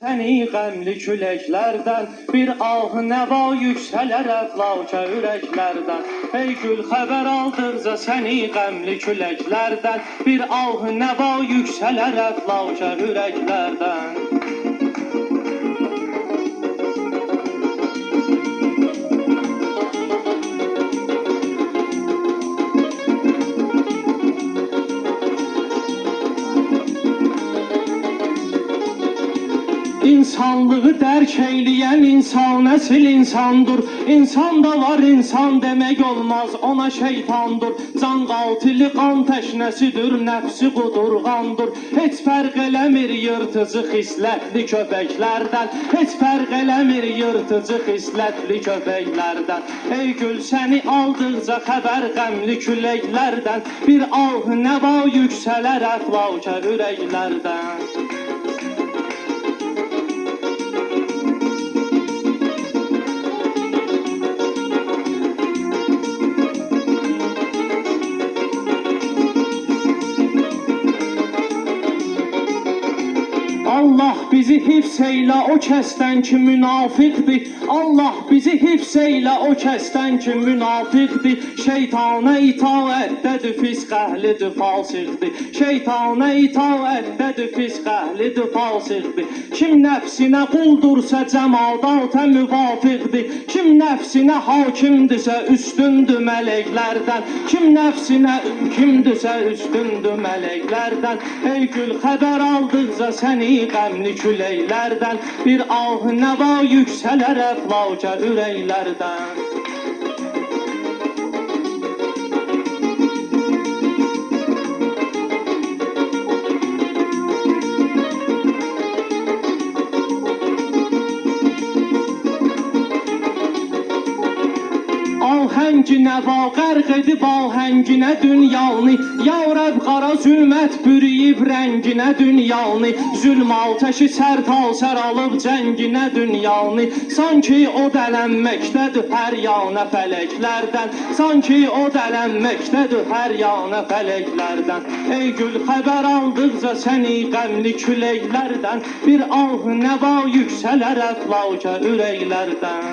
Səni qəmli küləklərdən bir ah nəva yüksələr əflaka ürəklərdən. Ey gül xəbər aldıqca səni qəmli küləklərdən bir ah nəva yüksələr əflaka ürəklərdən. İnsanlığı dərk eyləyən insan əsl insandır. İnsan da var insan demək olmaz, ona şeytandır. Can qatili qan təşnəsidir, nəfsi qudurğandır. Heç fərq eləmir yırtıcı xislətli köpəklərdən, heç fərq eləmir yırtıcı xislətli köpəklərdən. Ey gül səni aldıqca xəbər qəmli küləklərdən bir ah nəva yüksələr əflaka ürəklərdən. Allah bizi hifz eylə o kəsdən ki münafiqdir. Allah bizi hifz eylə o kəsdən ki münafiqdir. Şeytana itaətdədir, fisq əhlidir, fasiqdir. Şeytana itaətdədir, fisq əhlidir, fasiqdir. Kim nəfsinə quldursa cəmadata müvafiqdir. Kim nəfsinə hakimdirsə üstündür mələklərdən. Kim nəfsinə kimdirsə üstündür mələklərdən. Ey gül xəbər aldıqca səni qəmli küləklərdən bir ah nəva yüksələr əflaka ürəklərdən. Ahənginə va qərq edib ahənginə dünyanı. Ya Rəbb qara zülmət bürüyüb rənginə dünyanı. Zülm atəşi sər alıb cənginə dünyanı. Sanki o dələnməkdədir hər yana fələklərdən. Sanki o dələnməkdədir hər yana fələklərdən. Ey gül xəbər aldıqca səni qəmli küləklərdən bir ah nəva yüksələr əflaka ürəklərdən.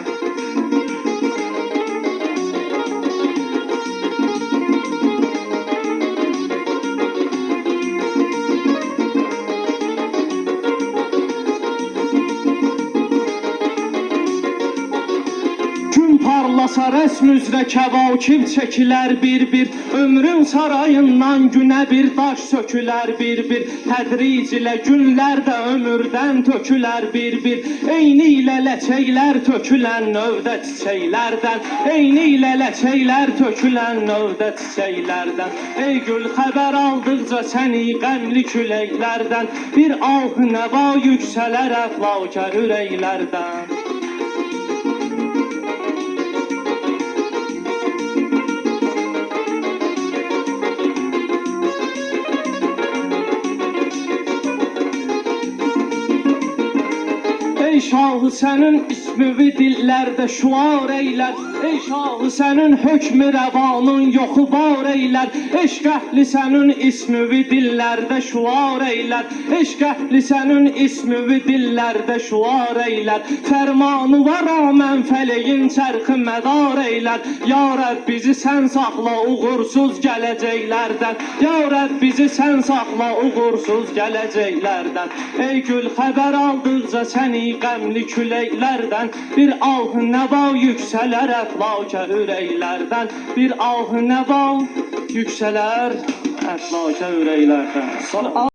Parlasa rəsm üzrə kəvakib çəkilər bir-bir. Ömrün sarayından günə bir daş sökülər bir-bir. Tədric ilə günlərdə ömürdən tökülər bir-bir. Eyni ilə ləçəklər tökülən növdə çiçəklərdən. Eyni ilə ləçəklər tökülən növdə çiçəklərdən. Ey gül xəbər aldıqca səni qəmli küləklərdən bir ah nəva yüksələr əflaka ürəklərdən. Ey şahı sənin ismivi dillərdə şuar eylər. Ey şahı sənin hökmü rəvanın yoxu var eylər. Eşq əhli sənin ismivi dillərdə şuar eylər. Eşq əhli sənin ismivi dillərdə şuar eylər. Fərmanı var amən fələyin çərxi mədar eylər. Ya Rəbb bizi sən saxla uğursuz gələcəklərdən. Ya Rəbb bizi sən saxla uğursuz gələcəklərdən. Ey gül xəbər aldıqca səni qəmli küləklərdən bir ah nəva yüksələr əflaka ürəklərdən. Bir ah nəva yüksələr əflaka ürəklərdən.